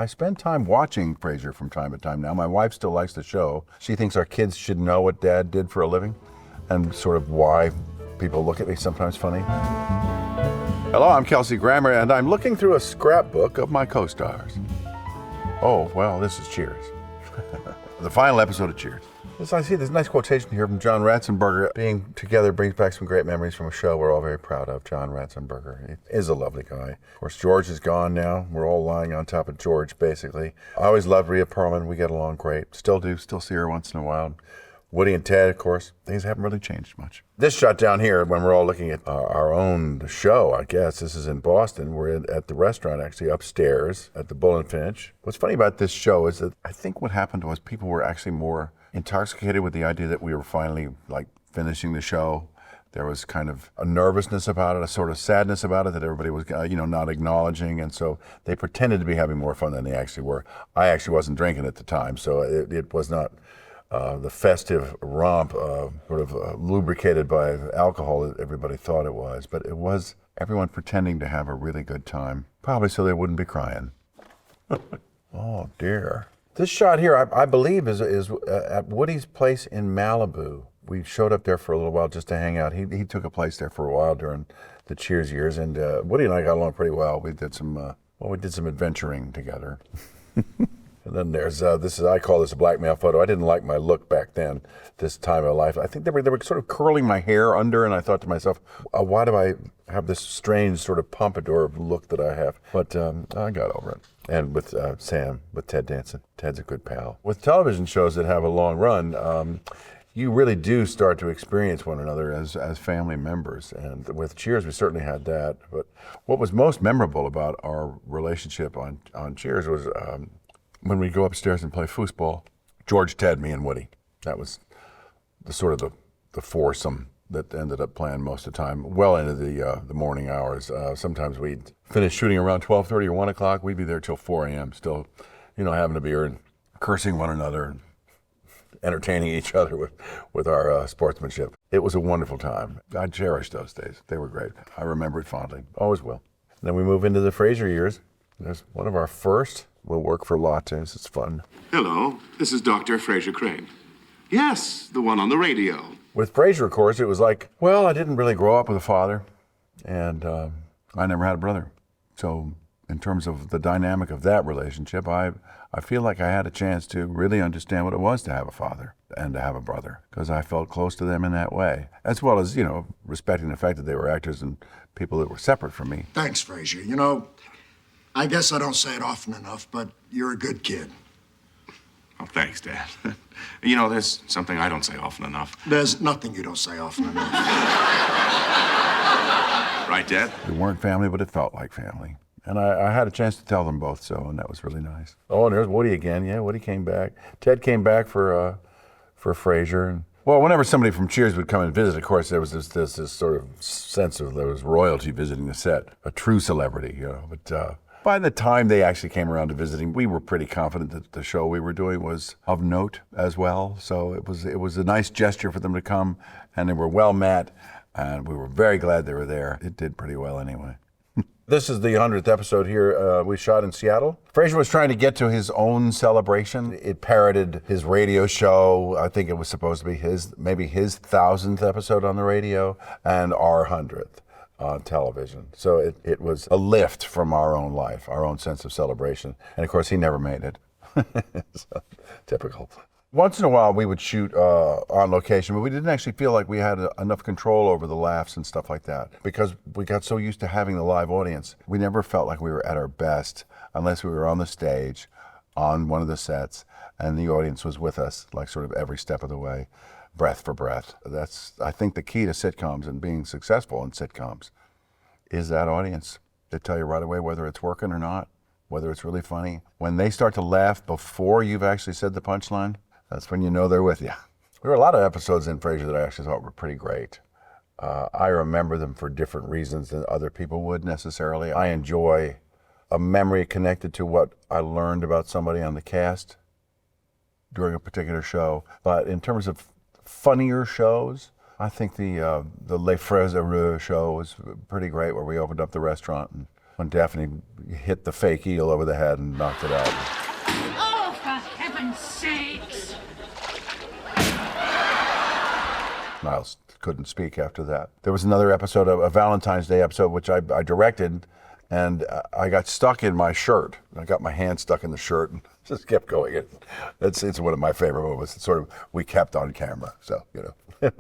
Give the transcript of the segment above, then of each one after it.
I spend time watching Frasier from time to time now. My wife still likes the show. She thinks our kids should know what Dad did for a living and sort of why people look at me sometimes funny. Hello, I'm Kelsey Grammer, and I'm looking through a scrapbook of my co-stars. Oh, well, this is Cheers. The final episode of Cheers. As I see this nice quotation here from John Ratzenberger. Being together brings back some great memories from a show we're all very proud of. John Ratzenberger. He is a lovely guy. Of course, George is gone now. We're all lying on top of George, basically. I always loved Rhea Perlman. We get along great. Still do. Still see her once in a while. Woody and Ted, of course, things haven't really changed much. This shot down here, when we're all looking at our own show, I guess, this is in Boston. We're at the restaurant, actually, upstairs at the Bull and Finch. What's funny about this show is that I think what happened was people were actually more intoxicated with the idea that we were finally, finishing the show. There was kind of a nervousness about it, a sort of sadness about it that everybody was, not acknowledging. And so they pretended to be having more fun than they actually were. I actually wasn't drinking at the time, so it was not the festive romp lubricated by alcohol that everybody thought it was. But it was everyone pretending to have a really good time, probably so they wouldn't be crying. Oh, dear. This shot here, I believe, is at Woody's place in Malibu. We showed up there for a little while just to hang out. He took a place there for a while during the Cheers years, and Woody and I got along pretty well. We did some adventuring together. And then there's I call this a blackmail photo. I didn't like my look back then, this time of life. I think they were sort of curling my hair under, and I thought to myself, why do I have this strange sort of pompadour look that I have? But I got over it. And with Sam, with Ted Danson. Ted's a good pal. With television shows that have a long run, you really do start to experience one another as family members. And with Cheers, we certainly had that. But what was most memorable about our relationship on Cheers was when we go upstairs and play foosball, George, Ted, me, and Woody. That was the foursome that ended up playing most of the time, well into the morning hours. Sometimes we'd finish shooting around 12:30 or 1 o'clock. We'd be there till 4 a.m. still, having a beer and cursing one another and entertaining each other with our sportsmanship. It was a wonderful time. I cherish those days. They were great. I remember it fondly. Always will. And then we move into the Frasier years. There's one of our first. We'll work for lattes. It's fun. Hello, this is Dr. Frasier Crane. Yes, the one on the radio. With Frasier, of course, it was I didn't really grow up with a father, and I never had a brother. So in terms of the dynamic of that relationship, I feel like I had a chance to really understand what it was to have a father and to have a brother, because I felt close to them in that way, as well as, respecting the fact that they were actors and people that were separate from me. Thanks, Frasier. I guess I don't say it often enough, but you're a good kid. Oh, thanks, Dad. There's something I don't say often enough. There's nothing you don't say often enough. Right, Dad? We weren't family, but it felt like family. And I had a chance to tell them both so, and that was really nice. Oh, and there's Woody again. Yeah, Woody came back. Ted came back for Frasier. And, well, whenever somebody from Cheers would come and visit, of course, there was this sort of sense of there was royalty visiting the set, a true celebrity, But by the time they actually came around to visiting, we were pretty confident that the show we were doing was of note as well. So it was a nice gesture for them to come, and they were well met, and we were very glad they were there. It did pretty well anyway. This is the 100th episode here we shot in Seattle. Frasier was trying to get to his own celebration. It parroted his radio show. I think it was supposed to be maybe his 1,000th episode on the radio and our 100th. On television. So it was a lift from our own life, our own sense of celebration. And of course, he never made it. So, typical. Once in a while, we would shoot on location, but we didn't actually feel like we had enough control over the laughs and stuff like that because we got so used to having the live audience. We never felt like we were at our best unless we were on the stage, on one of the sets, and the audience was with us, like sort of every step of the way. Breath for breath. That's, I think, the key to sitcoms and being successful in sitcoms is that audience. They tell you right away whether it's working or not, whether it's really funny. When they start to laugh before you've actually said the punchline, that's when you know they're with you. There were a lot of episodes in Frasier that I actually thought were pretty great. I remember them for different reasons than other people would necessarily. I enjoy a memory connected to what I learned about somebody on the cast during a particular show. But in terms of funnier shows, I think the Les Frères Heureux show was pretty great, where we opened up the restaurant and when Daphne hit the fake eel over the head and knocked it out. Oh, for heaven's sakes! Miles couldn't speak after that. There was another episode, a Valentine's Day episode, which I directed, and I got stuck in my shirt. I got my hand stuck in the shirt and just kept going. It's one of my favorite moments. It's sort of, we kept on camera, so, it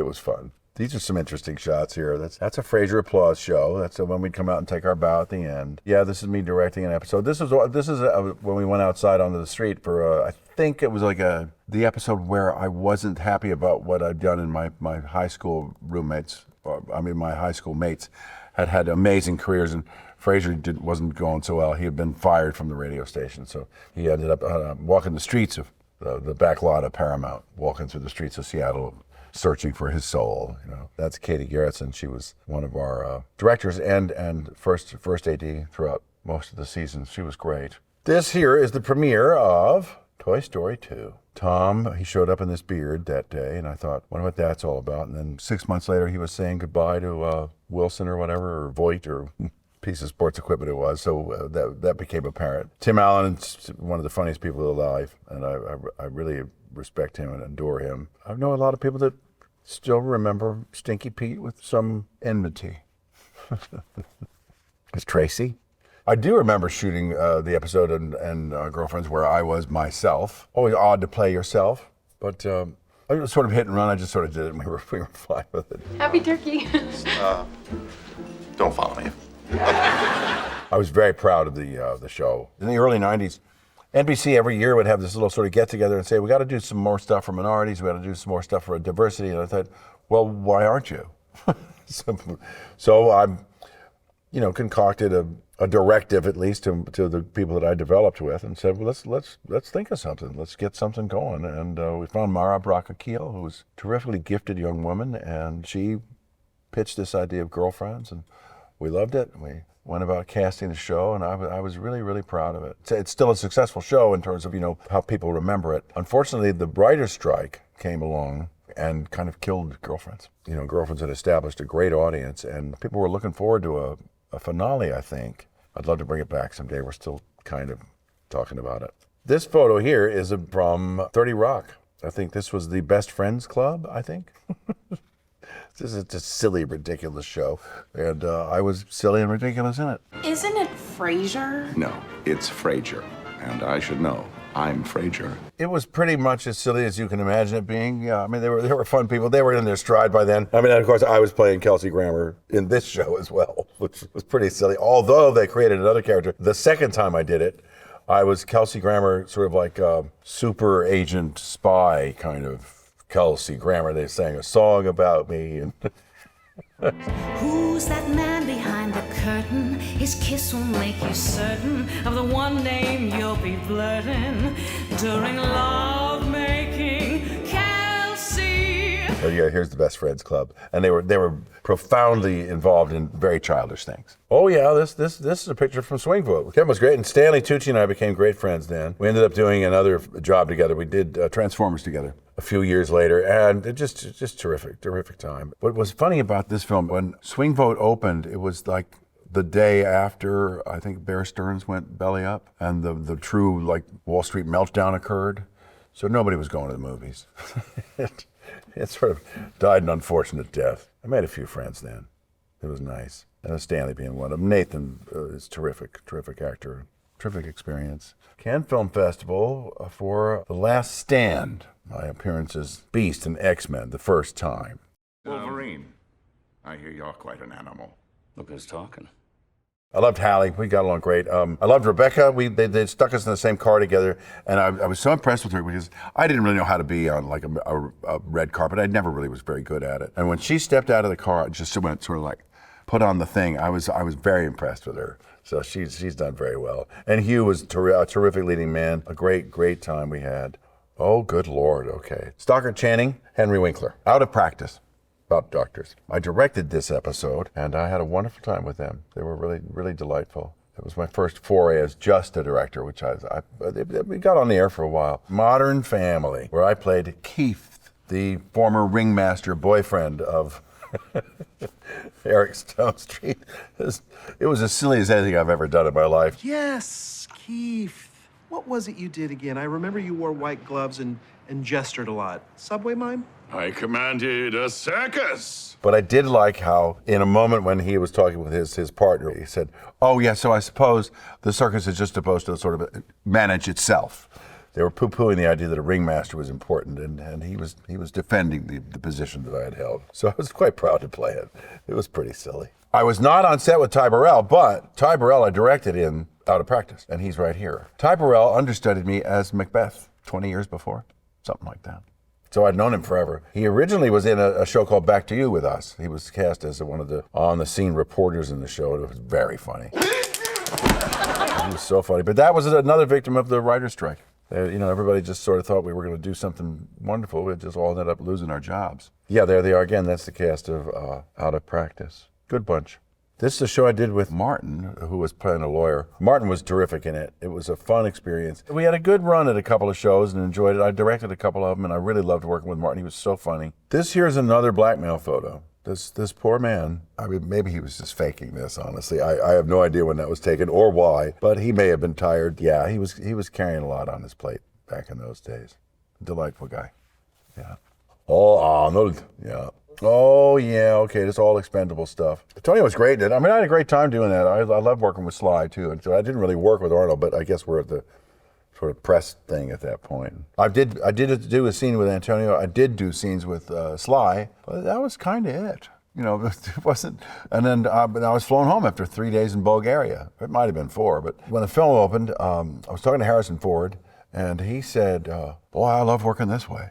was fun. These are some interesting shots here. That's a Frasier applause show. That's when we'd come out and take our bow at the end. Yeah, this is me directing an episode. This is when we went outside onto the street for I think it was like the episode where I wasn't happy about what I'd done, and my high school roommates, my high school mates, had amazing careers, and Frasier wasn't going so well. He had been fired from the radio station, so he ended up walking the streets of the back lot of Paramount, walking through the streets of Seattle, searching for his soul. That's Katie Garrettson. She was one of our directors and first AD throughout most of the season. She was great. This here is the premiere of Toy Story 2. Tom, he showed up in this beard that day, and I thought, wonder what that's all about. And then 6 months later, he was saying goodbye to Wilson or whatever, or Voight, or piece of sports equipment it was. So that became apparent. Tim Allen's one of the funniest people alive, and I really respect him and adore him. I know a lot of people that still remember Stinky Pete with some enmity. It's Tracy. I do remember shooting the episode and Girlfriends where I was myself. Always odd to play yourself, but I was sort of hit and run. I just sort of did it, and we were fine with it. Happy turkey. Don't follow me. I was very proud of the show. In the early 90s, NBC every year would have this little sort of get together and say, we got to do some more stuff for minorities, we got to do some more stuff for diversity. And I thought, well, why aren't you? so I'm, concocted a directive, at least to the people that I developed with, and said, well, let's think of something. Let's get something going. And we found Mara Bracca-Keel, who was a terrifically gifted young woman, and she pitched this idea of Girlfriends, and we loved it. We went about casting the show, and I was really, really proud of it. It's still a successful show in terms of, how people remember it. Unfortunately, the writer's strike came along and kind of killed Girlfriends. Girlfriends had established a great audience, and people were looking forward to a finale, I think. I'd love to bring it back someday. We're still kind of talking about it. This photo here is from 30 Rock. I think this was the Best Friends Club, I think. This is a silly, ridiculous show, and I was silly and ridiculous in it. Isn't it Frasier? No, it's Frasier, and I should know. I'm Frasier. It was pretty much as silly as you can imagine it being. Yeah, they were fun people. They were in their stride by then. And of course, I was playing Kelsey Grammer in this show as well, which was pretty silly. Although they created another character. The second time I did it, I was Kelsey Grammer, sort of like a super agent spy kind of Kelsey Grammer. They sang a song about me. And Who's that man behind the curtain? His kiss will make you certain of the one name you'll be flirting during love making. Kelsey. Oh yeah, here's the Best Friends Club, and they were profoundly involved in very childish things. Oh yeah, this is a picture from Swing Vote. Kevin was great, and Stanley Tucci and I became great friends then. We ended up doing another job together. We did Transformers together a few years later, and it just terrific time. What was funny about this film, when Swing Vote opened, it was like the day after I think Bear Stearns went belly up, and the true Wall Street meltdown occurred. So nobody was going to the movies. It sort of died an unfortunate death. I made a few friends then. It was nice. And Stanley being one of them. Nathan is terrific actor. Terrific experience. Cannes Film Festival for The Last Stand. My appearance as Beast in X-Men, the first time. Wolverine. I hear you're quite an animal. Look who's talking. I loved Hallie. We got along great. I loved Rebecca. They stuck us in the same car together, and I was so impressed with her because I didn't really know how to be on a red carpet. I never really was very good at it. And when she stepped out of the car, just went sort of put on the thing. I was very impressed with her. So she's done very well. And Hugh was a terrific leading man. A great time we had. Oh, good Lord. Okay. Stockard Channing, Henry Winkler. Out of Practice. About doctors. I directed this episode, and I had a wonderful time with them. They were really delightful. It was my first foray as just a director, which we got on the air for a while. Modern Family, where I played Keith, the former ringmaster boyfriend of Eric Stone Street. It was as silly as anything I've ever done in my life. Yes, Keith. What was it you did again? I remember you wore white gloves and gestured a lot. Subway mime? I commanded a circus. But I did like how, in a moment when he was talking with his partner, he said, "Oh yeah, so I suppose the circus is just supposed to sort of manage itself." They were poo-pooing the idea that a ringmaster was important, and he was defending the position that I had held. So I was quite proud to play it. It was pretty silly. I was not on set with Ty Burrell, but Ty Burrell I directed in Out of Practice, and he's right here. Ty Burrell understudied me as Macbeth 20 years before, something like that. So I'd known him forever. He originally was in a show called Back to You with us. He was cast as one of the on-the-scene reporters in the show, and it was very funny. He was so funny. But that was another victim of the writer's strike. Everybody just sort of thought we were going to do something wonderful. We just all ended up losing our jobs. Yeah, there they are again. That's the cast of Out of Practice. Good bunch. This is a show I did with Martin, who was playing a lawyer. Martin was terrific in it. It was a fun experience. We had a good run at a couple of shows and enjoyed it. I directed a couple of them, and I really loved working with Martin. He was so funny. This here's another blackmail photo. This poor man, I mean, maybe he was just faking this, honestly. I have no idea when that was taken or why, but he may have been tired. Yeah, he was carrying a lot on his plate back in those days. Delightful guy. Yeah. Oh, Arnold. Yeah. Oh, yeah, okay, that's all expendable stuff. Tony was great in it. I mean, I had a great time doing that. I love working with Sly, too. And so I didn't really work with Arnold, but I guess we're at the sort of press thing at that point. I did do a scene with Antonio. I did do scenes with Sly, but that was kind of it. It wasn't. And then I was flown home after 3 days in Bulgaria. It might have been 4, but when the film opened, I was talking to Harrison Ford, and he said, "Boy, I love working this way.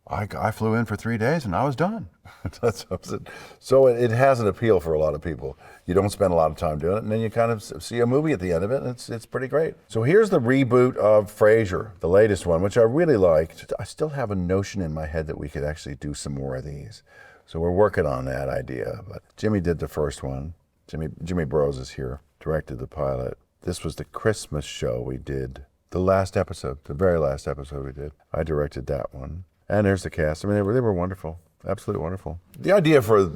I flew in for 3 days and I was done." So it has an appeal for a lot of people. You don't spend a lot of time doing it, and then you kind of see a movie at the end of it, and it's pretty great. So here's the reboot of Frasier, the latest one, which I really liked. I still have a notion in my head that we could actually do some more of these. So we're working on that idea. But Jimmy did the first one. Jimmy Burrows is here, directed the pilot. This was the Christmas show we did. The last episode, the very last episode we did. I directed that one. And there's the cast. I mean, they were wonderful. Absolutely wonderful. The idea for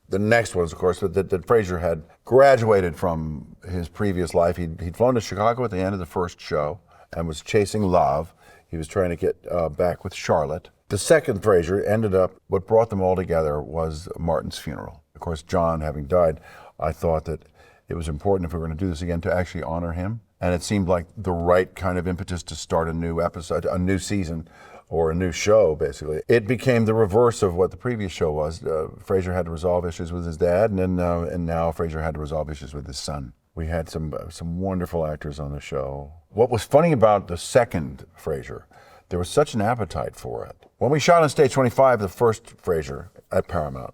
the next ones, of course, that Frasier had graduated from his previous life. He'd flown to Chicago at the end of the first show and was chasing love. He was trying to get back with Charlotte. The second Frasier ended up, what brought them all together was Martin's funeral. Of course, John having died, I thought that it was important if we were going to do this again to actually honor him. And it seemed like the right kind of impetus to start a new episode, a new season, or a new show, basically. It became the reverse of what the previous show was. Frasier had to resolve issues with his dad, and now Frasier had to resolve issues with his son. We had some wonderful actors on the show. What was funny about the second Frasier, there was such an appetite for it. When we shot on Stage 25, the first Frasier at Paramount,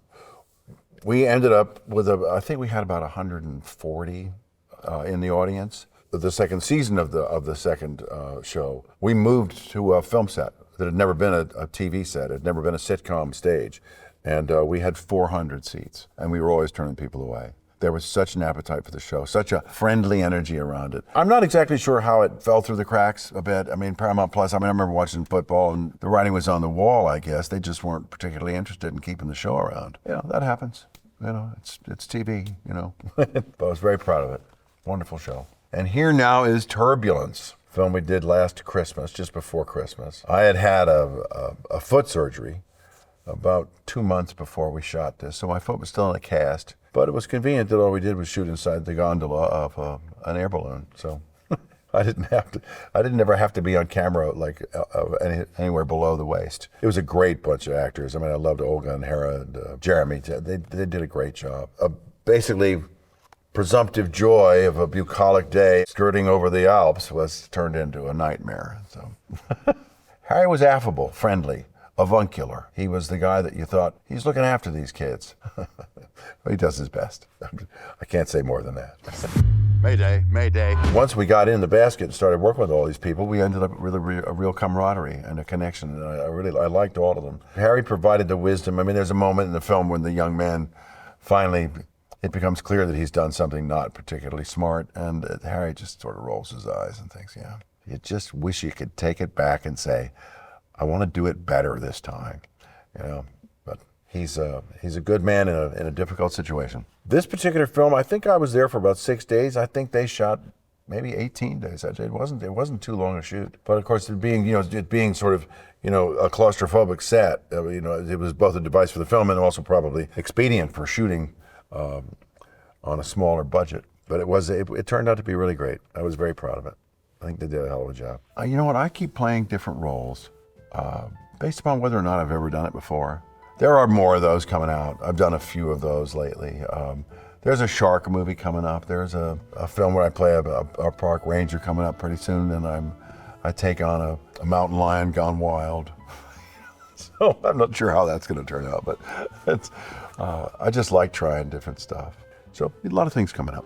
we ended up with I think we had about 140 in the audience. The second season of the second show, we moved to a film set that had never been a TV set, had never been a sitcom stage. And we had 400 seats, and we were always turning people away. There was such an appetite for the show, such a friendly energy around it. I'm not exactly sure how it fell through the cracks a bit. I mean, Paramount Plus, I remember watching football, and the writing was on the wall, I guess. They just weren't particularly interested in keeping the show around. That happens. It's TV, But I was very proud of it. Wonderful show. And here now is Turbulence, film we did last Christmas, just before Christmas. I had a foot surgery about 2 months before we shot this, so my foot was still in a cast. But it was convenient that all we did was shoot inside the gondola of an air balloon. So I didn't ever have to be on camera anywhere below the waist. It was a great bunch of actors. I mean, I loved Olga and Hera and Jeremy. They did a great job. Basically, presumptive joy of a bucolic day skirting over the Alps was turned into a nightmare. So Harry was affable, friendly, avuncular. He was the guy that you thought, he's looking after these kids. He does his best. I can't say more than that. Mayday, Mayday. Once we got in the basket and started working with all these people, we ended up with a real camaraderie and a connection. And I liked all of them. Harry provided the wisdom. I mean, there's a moment in the film when the young man finally, it becomes clear that he's done something not particularly smart, and Harry just sort of rolls his eyes and thinks, you just wish you could take it back and say, I want to do it better this time, But he's a good man in a difficult situation. This particular film, I think I was there for about 6 days. I think they shot maybe 18 days. It wasn't too long a shoot. But of course, it being sort of, a claustrophobic set, it was both a device for the film and also probably expedient for shooting on a smaller budget. But it turned out to be really great. I was very proud of it. I think they did a hell of a job. You know what? I keep playing different roles based upon whether or not I've ever done it before. There are more of those coming out. I've done a few of those lately. There's a shark movie coming up. There's a film where I play a park ranger coming up pretty soon, and I take on a mountain lion gone wild. So I'm not sure how that's going to turn out, but I just like trying different stuff. So a lot of things coming up.